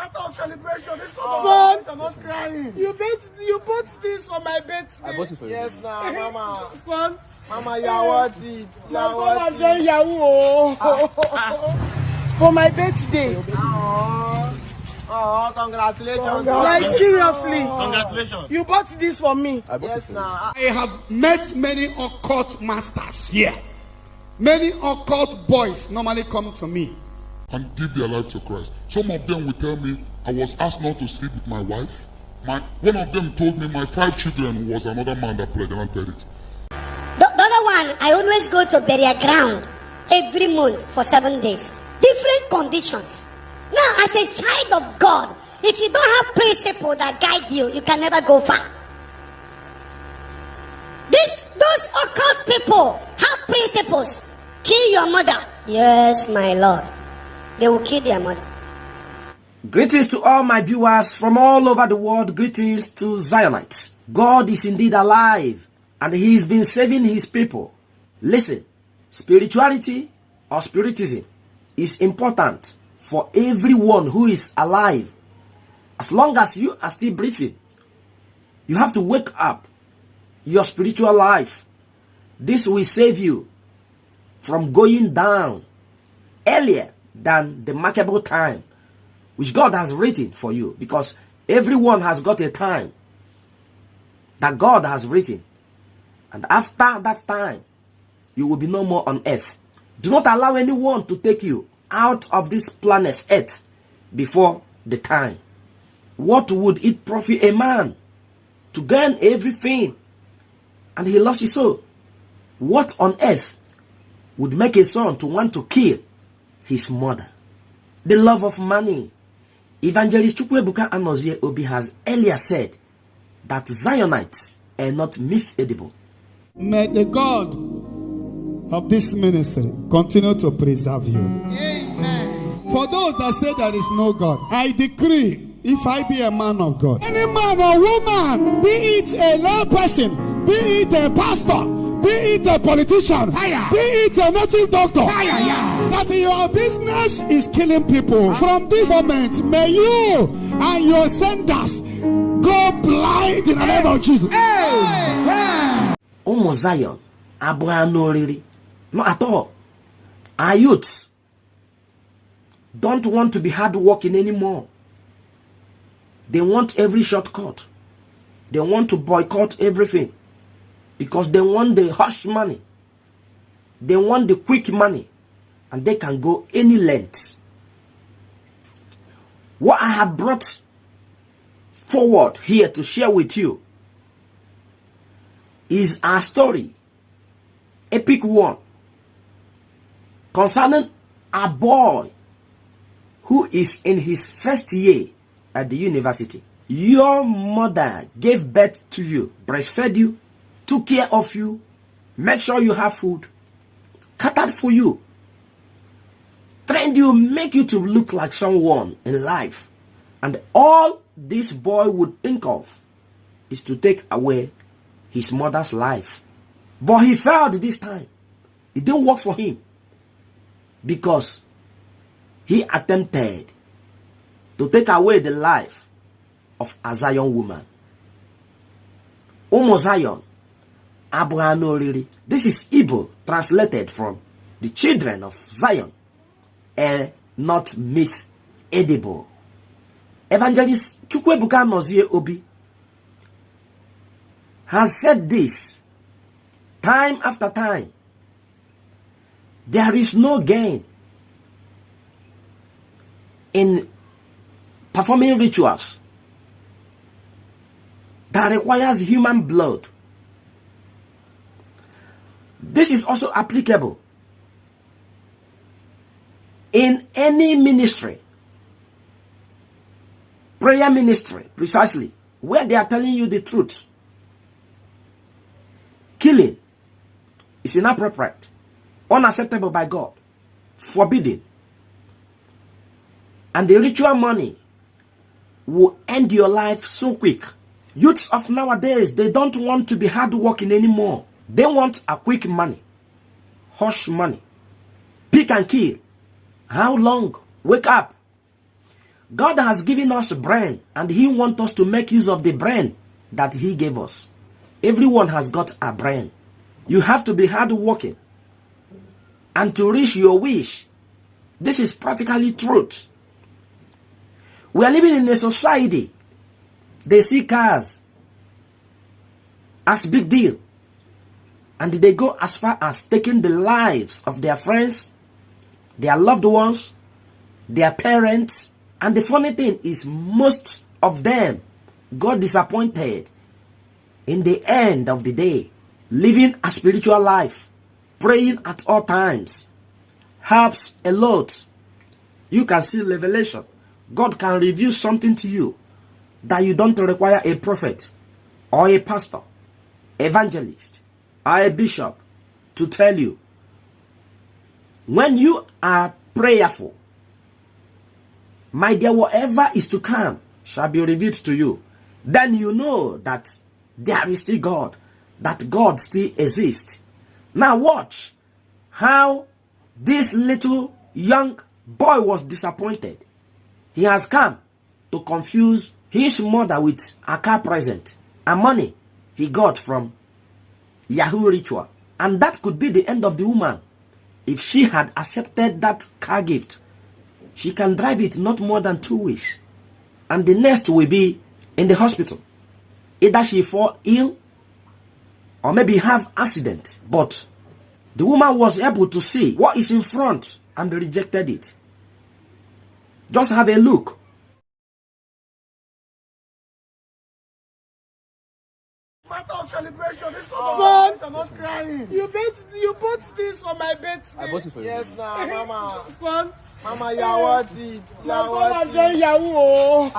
matter of celebration. This Son, I'm not crying. you bought this for my birthday. I bought it for you. Yes, now, Mama. Son, Mama, you are worth it. You my are son has worth done it. Yahoo. For my birthday. Oh, congratulations. Like seriously. Congratulations. You bought this for me. I bought it Yes, for you. now. I have met many occult masters here. Many occult boys normally come to me and give their life to Christ. Some of them will tell me, I was asked not to sleep with my wife. One of them told me my 5 children was another man that pregnanted it. The other one, I always go to burial ground every month for 7 days. Different conditions. Now, as a child of God, if you don't have principle that guide you, you can never go far. Those occult people have principles. Kill your mother. Yes, my Lord. They will kill their mother. Greetings to all my viewers from all over the world. Greetings to Zionites. God is indeed alive and He's been saving His people. Listen, spirituality or spiritism is important for everyone who is alive. As long as you are still breathing, you have to wake up your spiritual life. This will save you from going down earlier than the markable time which God has written for you, because everyone has got a time that God has written, and after that time you will be no more on earth. Do not allow anyone to take you out of this planet earth before the time. What would it profit a man to gain everything and he lost his soul? What on earth would make a son to want to kill his mother? The love of money. Evangelist Chukwuebuka Anozie Obi has earlier said that Zionites are not myth edible. May the God of this ministry continue to preserve you. Amen. For those that say there is no God, I decree, if I be a man of God, any man or woman, be it a lay person, be it a pastor, be it a politician, be it a native doctor, that your business is killing people, from this moment, may you and your senders go blind in the name of Jesus. Omo Zion, Abraham no really, not at all. Our youths don't want to be hardworking anymore. They want every shortcut. They want to boycott everything because they want the hush money. They want the quick money, and they can go any length. What I have brought forward here to share with you is our story, epic one, concerning a boy who is in his first year at the university. Your mother gave birth to you, breastfed you, took care of you, make sure you have food, catered for you, trained you, make you to look like someone in life. And all this boy would think of is to take away his mother's life. But he failed this time. It didn't work for him because he attempted to take away the life of a Zion woman. Omo Zion, Abraham no really. This is Igbo translated from the children of Zion, and not myth edible. Evangelist Chukwuebuka Anozie Obi has said this time after time. There is no gain in performing rituals that requires human blood. This is also applicable in any ministry, prayer ministry precisely, where they are telling you the truth. Killing is inappropriate, unacceptable by God, forbidden. And the ritual money will end your life so quick. Youths of nowadays, they don't want to be hardworking anymore. They want a quick money, hush money, pick and kill. How long? Wake up. God has given us a brain, and He wants us to make use of the brain that He gave us. Everyone has got a brain. You have to be hardworking and to reach your wish. This is practically truth. We are living in a society. They see cars as big deal, and they go as far as taking the lives of their friends, their loved ones, their parents. And the funny thing is, most of them got disappointed in the end of the day. Living a spiritual life, praying at all times, helps a lot. You can see revelation. God can reveal something to you that you don't require a prophet or a pastor, evangelist, or a bishop to tell you. When you are prayerful, my dear, whatever is to come shall be revealed to you. Then you know that there is still God, that God still exists. Now watch how this little young boy was disappointed. He has come to confuse his mother with a car present and money he got from Yahoo ritual. And that could be the end of the woman. If she had accepted that car gift, she can drive it not more than 2 weeks. And the next will be in the hospital. Either she fall ill or maybe have accident. But the woman was able to see what is in front and rejected it. Just have a look. Matter of celebration. This Son, I'm not crying. You bought this for my birthday. I bought it for you. Yes, now, Mama. Son, Mama, you are worth it. You are son, I'm worth doing it. Yahoo.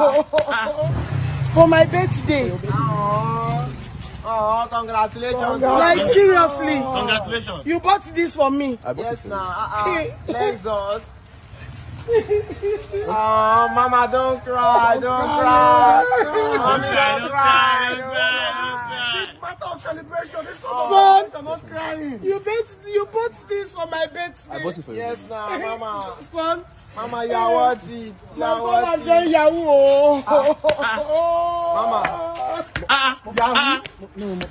For my birthday. Oh, congratulations. Like seriously. Congratulations. You bought this for me. I bought it Yes, for you. now. Lexus. Oh, Mama, don't cry. Don't cry. Mommy, don't cry. Don't cry. It's matter of celebration. This Son, I'm not crying. You bought this for my birthday. I bought it for you. Yes, now, Mama. Son, Mama, you are worth it. You are son, worth I'm it. doing Yahoo. Mama.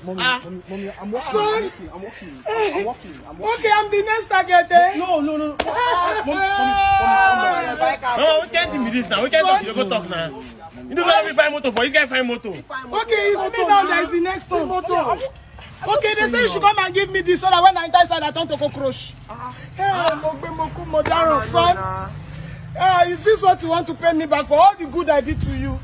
Mommy, I'm working. Son. I'm working. Okay, I'm the next target, eh? No. Oh, we can't do this now. We can't talk. You go talk now. You don't let me buy motor for this guy. Find motor. Okay, it's me now that is the next one. Okay, they say you should come and give me this so that when I enter inside, I turn to cockroach. Son. Is this what you want to pay me back for all the good I did to you?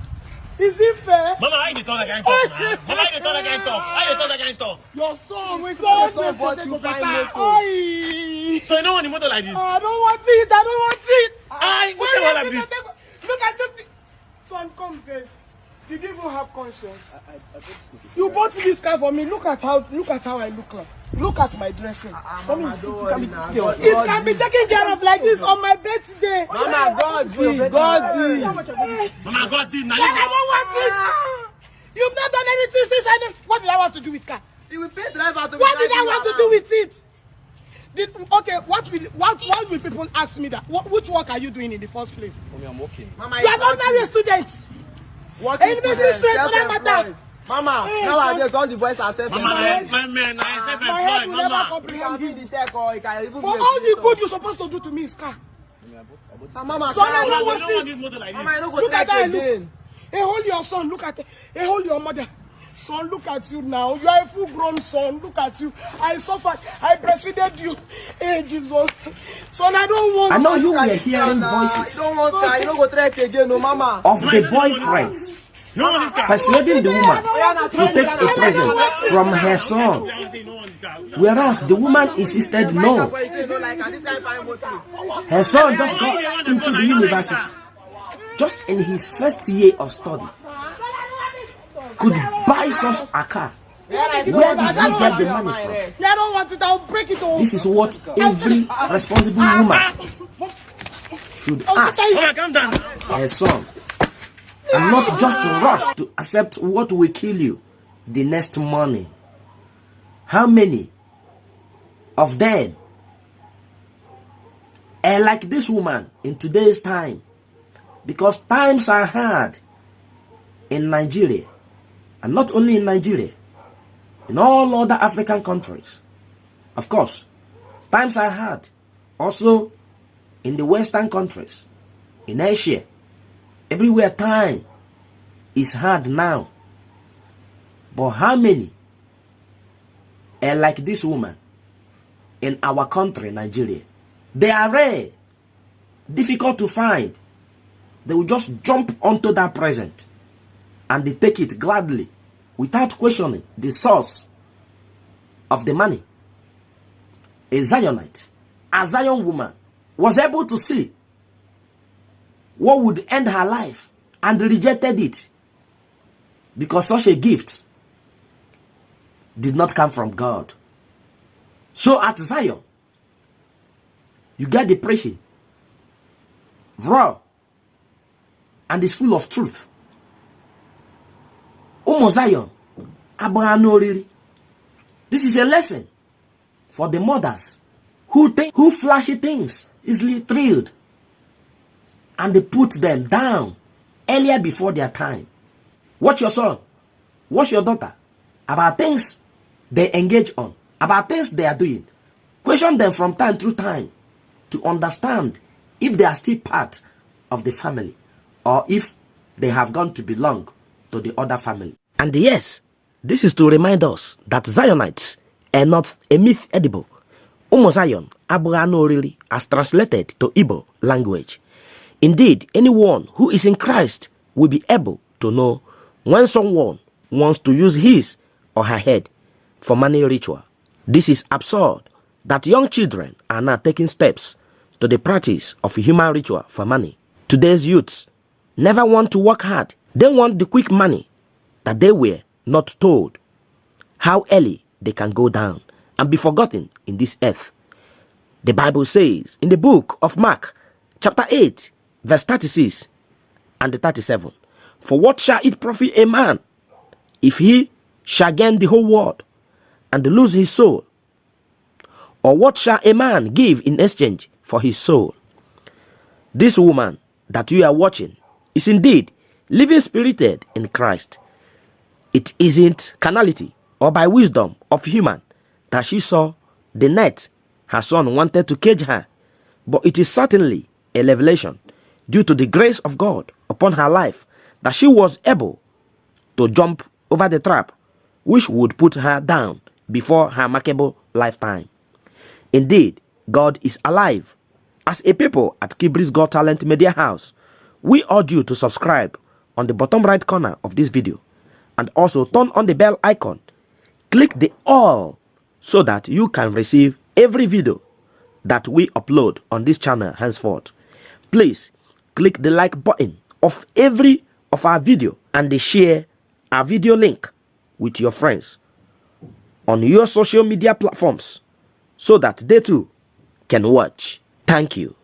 Is it fair? Mama, how you talk again? Talk now. Mama, how you talk again? Talk. How you talk again? Talk. Your son, Your son, son bought you fine motor. Oi. So you don't want the motor like this? I don't want it. I don't want it. Aye, what you want like this? Look at son, come first. Did you even have conscience? You bought this car for me. Look at how I look like. Look at my dressing. Mama, don't worry now. It can be taken care of like this on my birthday. Mama, God did. God did. Mama, God did. Now Son, I don't want it. You've not done anything since I know. What did I want to do with car? You will pay driver to be What did I driving want to around. do with it? Okay, what will people ask me that? Which work are you doing in the first place? Mommy, I'm working. Mama, You are not now a student. What Hey, is this is student? straight for that Self-employed. matter. Mama, Hey, nowadays all the boys are Mama, self-employed. my man, I My head self-employed. will never Mama. You comprehend can be this. the tech or you can even For be a all the creator. good you're supposed to do to me is car. Mama, Son, I calm don't Mama, down. you don't want this motor like Mama, this. you don't go Look at track that. Look. again. Hey, hold your son. Look at it. Hey, hold your mother. Son, look at you now. You are a full-grown son. Look at you. I suffered. I breastfeeded you. Hey, Jesus. Son, I don't want. I know you Look at were this hearing car now. voices You don't want car. You don't go track again, no, Mama. of the boyfriends You don't want this car. persuading the woman Yeah, now, to take a present from her son, whereas the woman insisted no. Her son just got into the university, just in his first year of study, could buy such a car. Where did he get the money from? I don't want it. I'll break it all. This is what every responsible woman should ask Mama, calm down. her son, and not just to rush to accept what will kill you the next morning. How many of them are like this woman in today's time? Because times are hard in Nigeria, and not only in Nigeria, in all other African countries. Of course, times are hard also in the Western countries, in Asia. Everywhere time is hard now. But how many are like this woman in our country, Nigeria? They are rare, difficult to find. They will just jump onto that present and they take it gladly without questioning the source of the money. A Zionite, a Zion woman, was able to see what would end her life and rejected it because such a gift did not come from God. So at Zion, you get the preaching raw and it's full of truth. Zion, this is a lesson for the mothers who flashy things, easily thrilled, and they put them down earlier before their time. Watch your son, watch your daughter about things they engage on, about things they are doing. Question them from time to time to understand if they are still part of the family or if they have gone to belong to the other family. And yes, this is to remind us that Zionites are not a myth edible. Zion really as translated to Igbo language. Indeed, anyone who is in Christ will be able to know when someone wants to use his or her head for money ritual. This is absurd that young children are now taking steps to the practice of human ritual for money. Today's youths never want to work hard. They want the quick money that they were not told how early they can go down and be forgotten in this earth. The Bible says in the book of Mark, chapter 8, verse 36 and 37, "For what shall it profit a man if he shall gain the whole world and lose his soul? Or what shall a man give in exchange for his soul?" This woman that you are watching is indeed living spirited in Christ. It isn't carnality or by wisdom of human that she saw the net her son wanted to cage her, but it is certainly a revelation due to the grace of God upon her life that she was able to jump over the trap which would put her down before her remarkable lifetime. Indeed, God is alive. As a people at Kibri's Got Talent Media House, we urge you to subscribe on the bottom right corner of this video and also turn on the bell icon. Click the all so that you can receive every video that we upload on this channel henceforth. Please click the like button of every of our video and share our video link with your friends on your social media platforms so that they too can watch. Thank you.